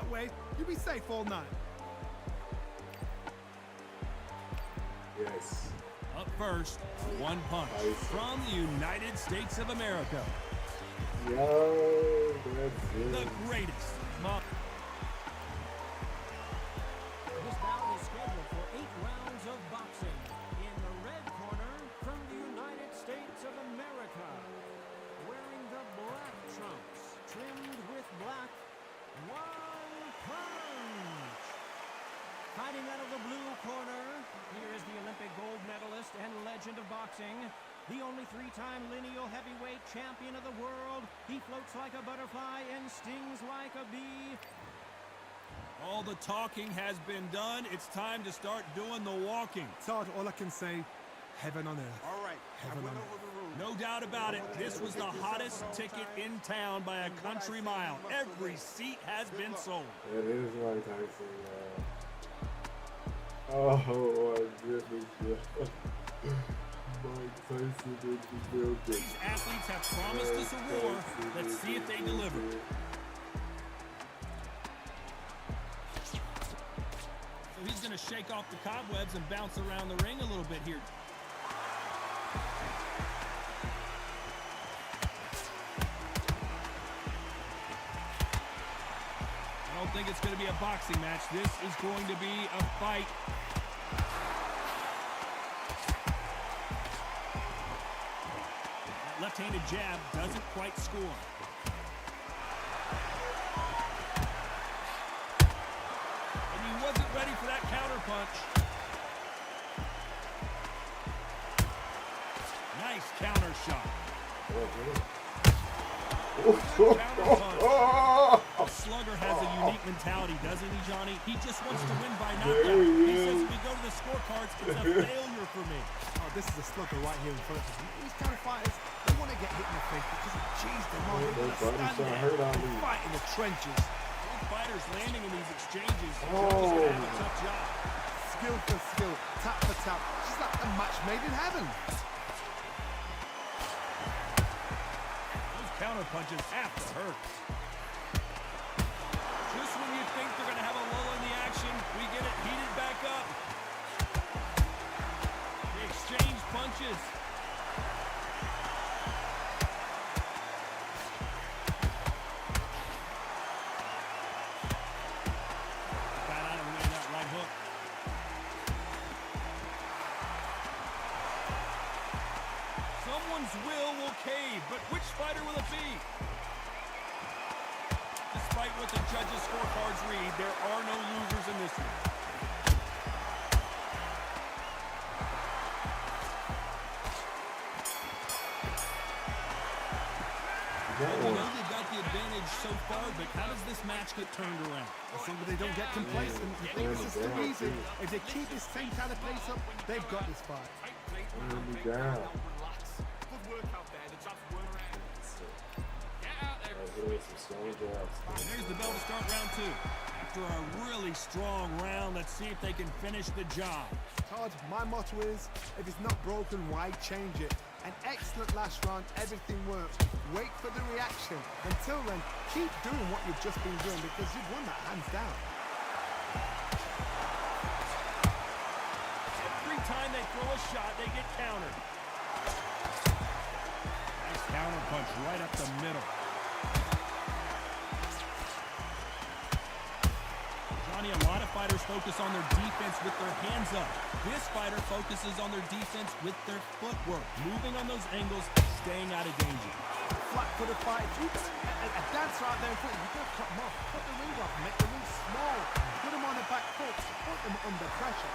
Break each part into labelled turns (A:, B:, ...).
A: That way, you'll be safe all night.
B: Yes.
C: Up first, one punch from the United States of America.
B: Yo, that's it.
C: The greatest.
D: This bout is scheduled for 8 rounds of boxing. In the red corner, from the United States of America, wearing the black trunks, trimmed with black, One Punch. Fighting out of the blue corner, here is the Olympic gold medalist and legend of boxing, the only 3-time lineal heavyweight champion of the world. He floats like a butterfly and stings like a bee.
C: All the talking has been done. It's time to start doing the walking.
A: Todd, all I can say, heaven on earth.
E: All right,
A: Heaven on earth.
C: No doubt about it. This was the hottest ticket in town by a country mile. Every seat has been sold.
B: It is Mike Tyson. Oh my goodness. Mike Tyson in the building.
C: These athletes have promised us a war. Let's see if they deliver. So he's going to shake off the cobwebs and bounce around the ring a little bit here. I don't think it's going to be a boxing match. This is going to be a fight. That left-handed jab doesn't quite score. And he wasn't ready for that counter punch. Nice counter shot. The slugger has a unique mentality, doesn't he, Johnny? He just wants to win by knockout. He says if we go to the scorecards, it's a failure for me.
A: Oh, this is a slugger right here in front of us. These kind of fighters, they want to get hit in the face because, geez, they're not going to stand there and fight in the trenches.
C: Both fighters landing in these exchanges. Joe's going to have a tough job.
A: Skill for skill, tap for tap. She's like a match made in heaven.
C: Counter punches have to hurt. Just when you think they're going to have a lull in the action, we get it heated back up. They exchange punches. Got out of the way of that right hook. Someone's will cave, but which fighter will it be? Despite what the judges' scorecards read, there are no losers in this one. Well, we know they've got the advantage so far, but how does this match get turned around?
A: As long as they don't get complacent, you think this is too easy. If they keep this same kind of pace up, they've got this fight.
B: Down.
C: There's the bell to start round 2. After a really strong round, let's see if they can finish the job.
A: Todd, my motto is, if it's not broken, why change it? An excellent last round, everything worked. Wait for the reaction. Until then, keep doing what you've just been doing because you've won that hands down.
C: Every time they throw a shot, they get countered. Nice counter punch right up the middle. Johnny, a lot of fighters focus on their defense with their hands up. This fighter focuses on their defense with their footwork, moving on those angles, staying out of danger.
A: Flat for the fight. If you a dancer out there in front, you've got to cut them off. Cut the ring off, make the ring small. Put them on the back foot, put them under pressure.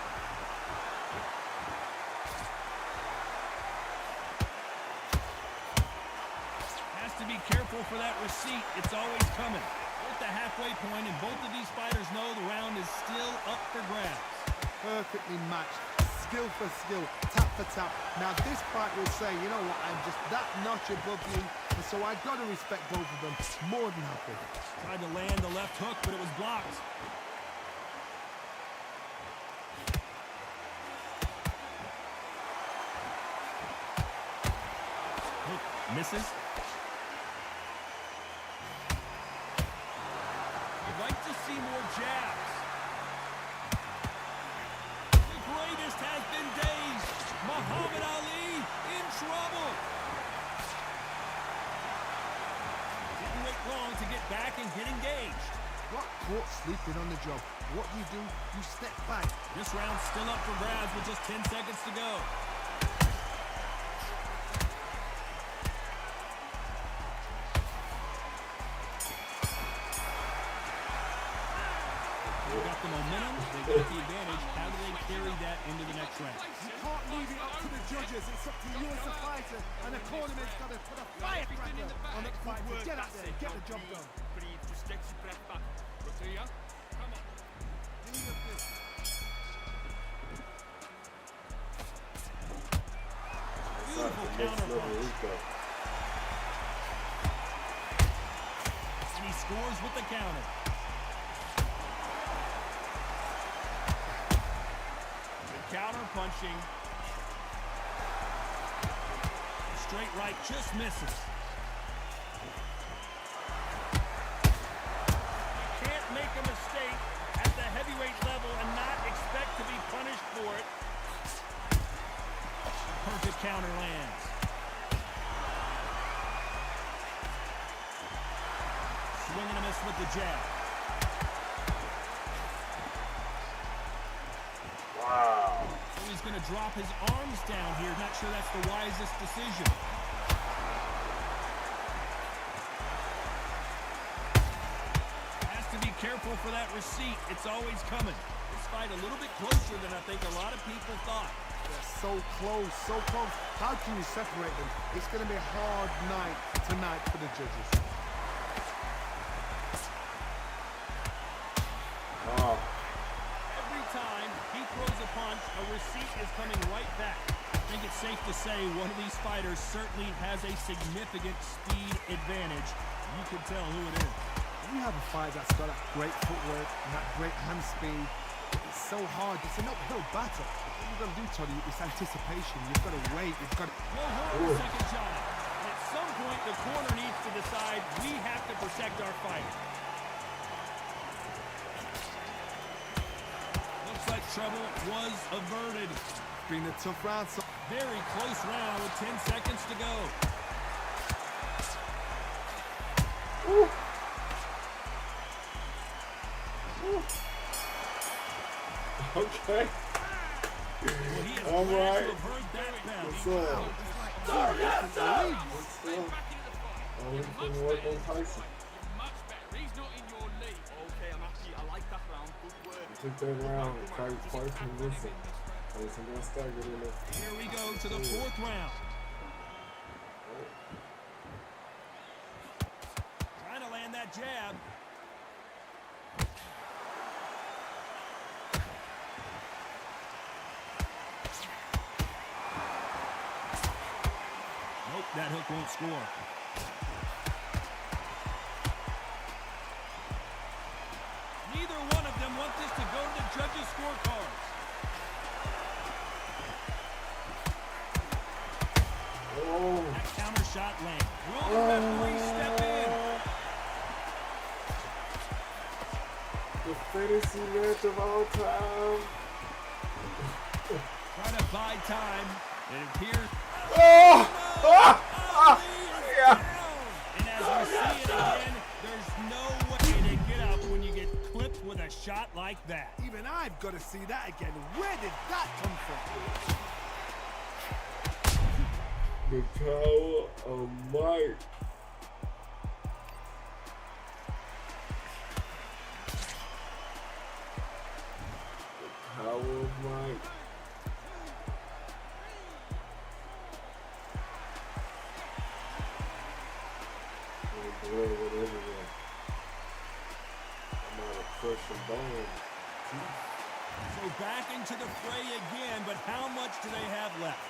C: Has to be careful for that receipt. It's always coming. We're at the halfway point, and both of these fighters know the round is still up for grabs.
A: Perfectly matched, skill for skill, tap for tap. Now this fight will say, you know what, I'm just that notch above you, and so I got to respect both of them. More than happy.
C: Tried to land the left hook, but it was blocked. Hook misses. I'd like to see see more jabs. The greatest has been dazed. Muhammad Ali in trouble. Didn't wait long to get back and get engaged.
A: Got caught sleeping on the job. What do? You step back.
C: This round's still up for grabs with just 10 seconds to go. They've got the momentum, they've got the advantage. How do they carry that into the next round?
A: You can't leave it up to the judges. It's up to you as a fighter. And the cornerman's got to put a firecracker on that fight to get out there and get the job done.
E: Breathe, just get your breath back. Rosario, come on.
A: Lead of this.
C: Beautiful counter punch. And he scores with the counter. Counter punching. Straight right just misses. You can't make a mistake at the heavyweight level and not expect to be punished for it. Perfect counter lands. Swing and a miss with the jab.
B: Wow.
C: So he's going to drop his arms down here. Not sure that's the wisest decision. Has to be careful for that receipt. It's always coming. This fight a little bit closer than I think a lot of people thought.
A: They're so close, so close. How can you separate them? It's going to be a hard night tonight for the judges.
B: Oh.
C: Every time he throws a punch, a receipt is coming right back. I think it's safe to say one of these fighters certainly has a significant speed advantage. You can tell who it is.
A: When you have a fight that's got that great footwork and that great hand speed, it's so hard. It's an uphill battle. What you've got to do, Toddy, is anticipation. You've got to wait. You've got to...
C: No harm, second shot. At some point, the corner needs to decide we have to protect our fighter. Looks like trouble was averted.
A: Been a tough round. So
C: Very close round with 10 seconds to go.
B: Okay.
C: Well, he is
B: All
C: glad
B: right.
C: to have heard that bell.
B: What's up? Only can work on Tyson.
E: Much better. He's not in your league. Okay, I'm happy. I like that round. Good work.
B: He took that round and tried twice and missing. Tyson got staggered in there.
C: Here we go to the fourth round. Trying to land that jab. Nope, that hook won't score. Neither one of them want this to go to the judges' scorecards.
B: Oh.
C: That counter shot lands. Will the referee step in?
B: The fantasy match of all time.
C: Trying to buy time. It appears.
B: Oh!
C: Yeah. And as we see it again, there's no way to get up when you get clipped with a shot like that.
A: even I've got to see that again. Where did that come from?
B: The power of might. The power of might. Blood went everywhere. I'm out of flesh and bone.
C: So back into the fray again, but how much do they have left?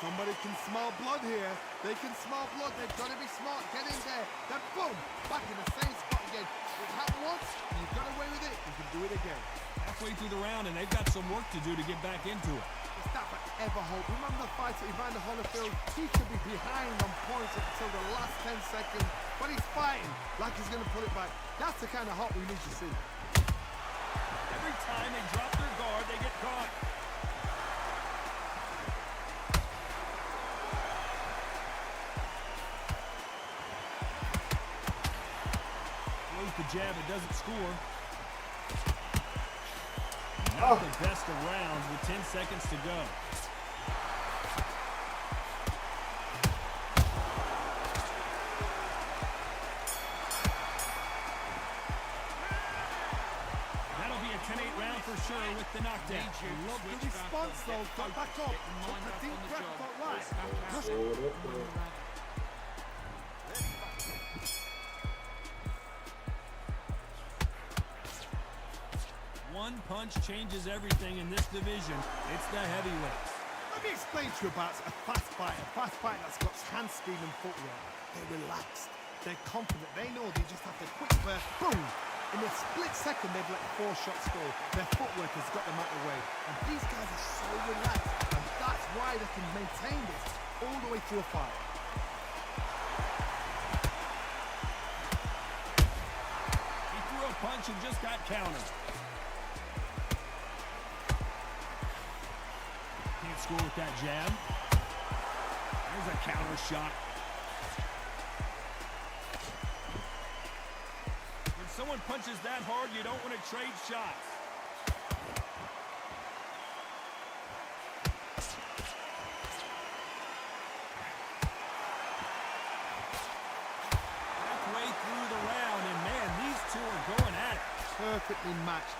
A: Somebody can smell blood here. They can smell blood. They've got to be smart. Get in there. Then boom, back in the same spot again. It happened once, and you got away with it. You can do it again.
C: Halfway through the round, and they've got some work to do to get back into it.
A: It's that but ever hope. Remember the fight at Evander Holyfield? He could be behind on points until the last 10 seconds, but he's fighting like he's going to pull it back. That's the kind of hope we need to see.
C: Every time they drop their guard, they get caught. Throws the jab, it doesn't score. Not the best of rounds with 10 seconds to go. That'll be a 10-8 round for sure with the knockdown.
A: Love the response though. Got back up. Took the deep breath. Got right.
B: Hold up, bro.
C: One punch changes everything in this division. It's the heavyweights.
A: Let me explain to you about a fast fighter that's got hand speed and footwork. They're relaxed. They're confident. They know they just have to quick burst. Boom! In a split second, they've let 4 shots go. Their footwork has got them out of the way. And these guys are so relaxed. And that's why they can maintain this all the way through a fight.
C: He threw a punch and just got countered. Can't score with that jab. There's a counter shot. When someone punches that hard, you don't want to trade shots. Halfway through the round, and man, these two are going at it.
A: Perfectly matched.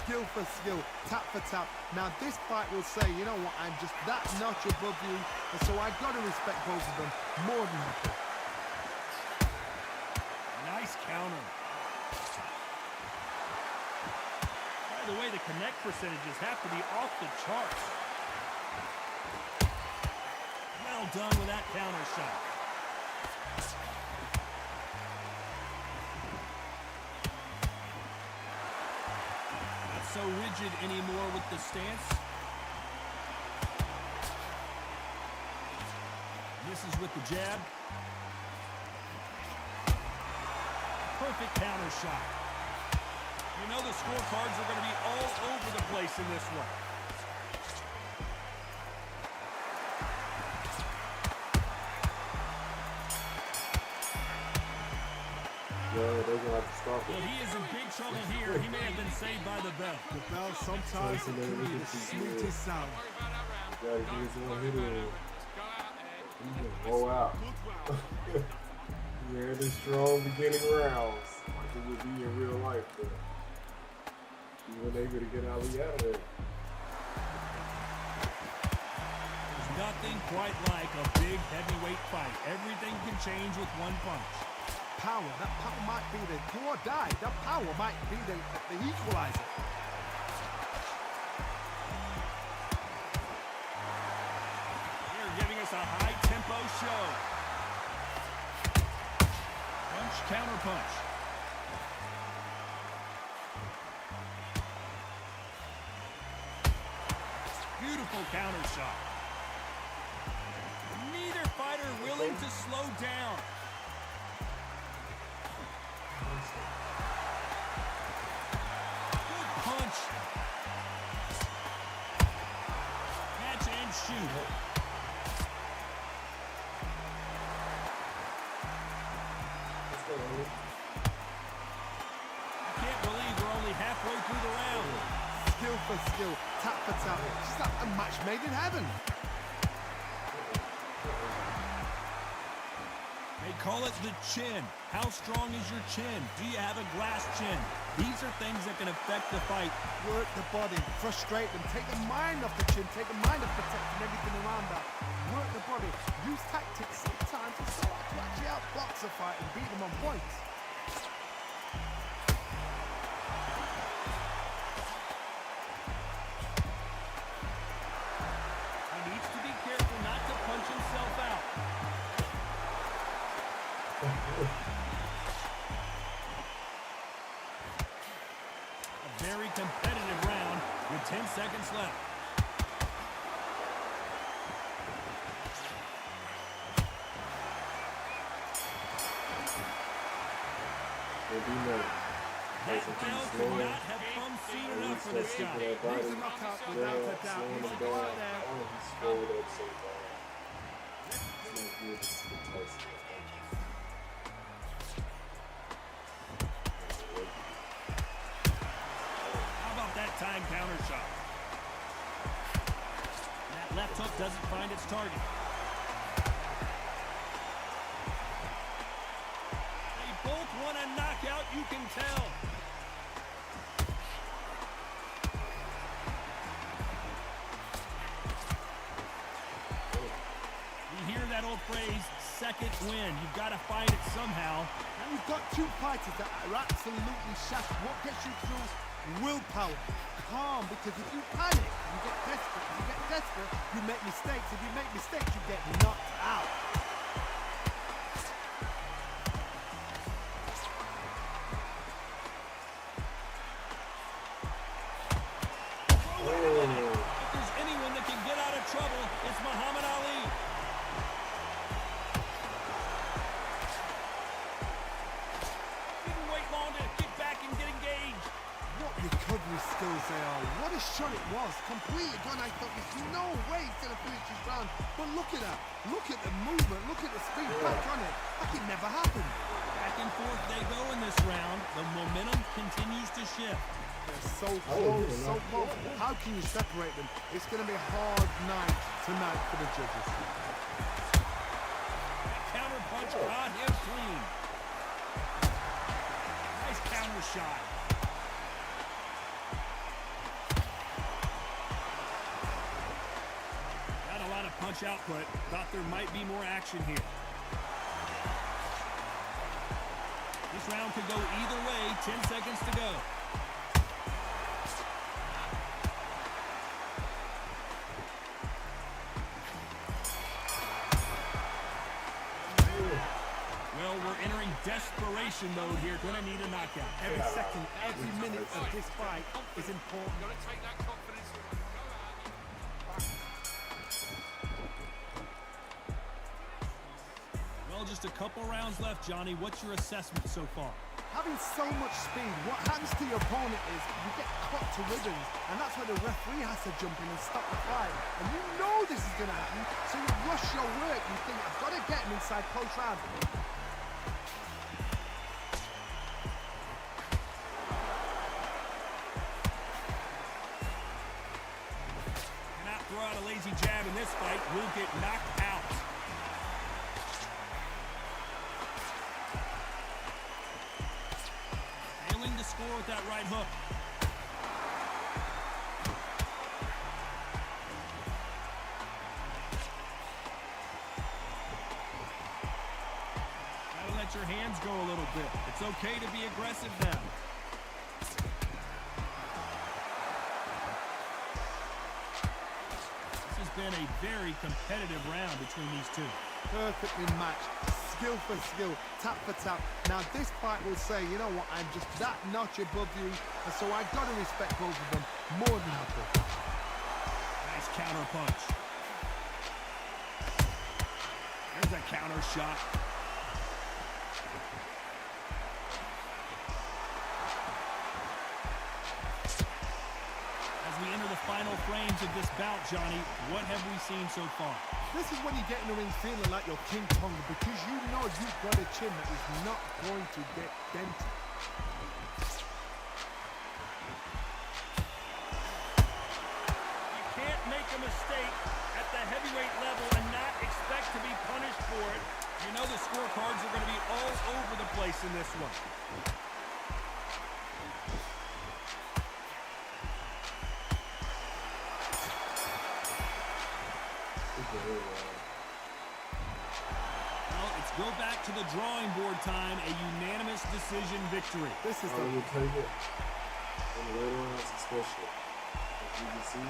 A: Skill for skill, tap for tap. Now this fight will say, you know what, I'm just that notch above you, and so I got to respect both of them more than happy.
C: Nice counter. By the way, the connect percentages have to be off the charts. Well done with that counter shot. So rigid anymore with the stance. Misses with the jab. Perfect counter shot. You know the scorecards are going to be all over the place in this one.
B: Yeah, they're going to have to stop
C: Well,
B: it.
C: he is in big trouble here. He may have been saved by the bell.
A: The bell sometimes can be the sweetest sound.
B: You gotta give us one hit in. He's gonna blow out. Yeah, the strong beginning rounds, like it would be in real life, but he wasn't able to get Ali out of there.
C: There's nothing quite like a big heavyweight fight. Everything can change with one punch.
A: Power, that power might be the do or die. That power might be the equalizer.
C: They're giving us a high-tempo show. Punch, counter punch. Beautiful counter shot. Neither fighter willing to slow down. Good punch. Catch and shoot.
B: Let's go, Ali.
C: I can't believe we're only halfway through the round.
A: Skill for skill, tap for tap. Just like a match made in heaven.
C: They call it the chin. How strong is your chin? Do you have a glass chin? These are things that can affect the fight.
A: Work the body, frustrate them, take the mind off the chin, take the mind off protecting everything around that. Work the body, use tactics. Sometimes it's so hard to actually outbox a fight and beat them on points.
C: He needs to be careful not to punch himself out. A very competitive round with 10 seconds left.
B: It'll be noted.
C: That bell could not have come soon enough for this guy.
A: He's a knockout without a doubt.
B: Slowing
A: He's
B: him
A: a guy
B: down.
A: there.
B: Oh, he slowed up so bad. It's not good to see Tyson.
C: How about that time counter shot? That left hook doesn't find its target. They both want a knockout, you can tell. You hear that old phrase, second win. You've got to find it somehow.
A: And you've got two fighters that are absolutely shattered. What gets you through? Willpower. Calm, because if you panic, you get desperate. If you get desperate, you make mistakes. If you make mistakes, you get knocked out.
C: If there's anyone that can get out of trouble, it's Muhammad Ali. Didn't wait long to get back and get engaged.
A: What recovery skills they are. What a shot it was. Completely gone. I thought there's no way he's going to finish this round. But look at that. Look at the movement. Look at the speed back on it. Like it never happened.
C: Back and forth they go in this round. The momentum continues to shift.
A: They're so close, so close. How can you separate them? It's going to be a hard night tonight for the judges.
C: Counter punch got him clean. Nice counter shot. Got a lot of punch output. Thought there might be more action here. This round could go either way. 10 seconds to go. Well, we're entering desperation mode here. Gonna need a knockout.
A: Every second, every minute of this fight is important.
E: Got to take that confidence. Go out.
C: Well, just a couple rounds left, Johnny. What's your assessment so far?
A: Having so much speed, what happens to your opponent is you get cut to ribbons, and that's where the referee has to jump in and stop the fight. And you know this is going to happen, so you rush your work. You think, I've got to get him inside close round.
C: Cannot throw out a lazy jab in this fight. Will get knocked out. Failing to score with that right hook. Gotta let your hands go a little bit. It's okay to be aggressive now. This has been a very competitive round between these two.
A: Perfectly matched, skill for skill, tap for tap. Now this fight will say, you know what, I'm just that notch above you, and so I've got to respect both of them more than happy.
C: Nice counter punch. There's a counter shot. As we enter the final frames of this bout, Johnny, what have we seen so far?
A: This is when you get in the ring feeling like you're King Kong, because you know you've got a chin that is not going to get dented.
C: You can't make a mistake at the heavyweight level and not expect to be punished for it. You know the scorecards are going to be all over the place in this one. Well, it's go back to the drawing board time, a unanimous decision victory.
A: This is
B: I
A: the
B: will take it in the later rounds especially. As you can see,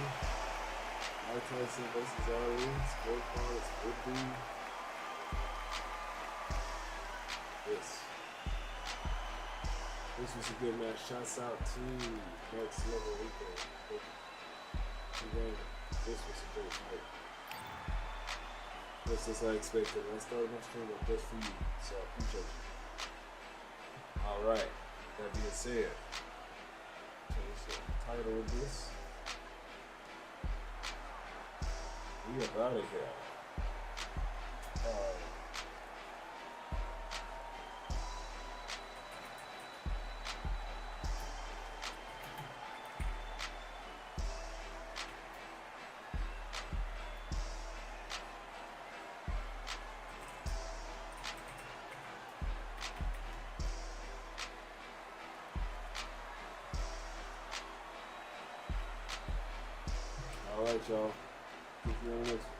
B: Tyson Vs Ali, scorecards would be this. This was a good match. Shouts out to Next Level Rico. This was a great fight. Just as I expected. I started my stream up just for you, so I appreciate you. Alright. That being said, change the title of this. We are out of here. All right, y'all. Keep you on this.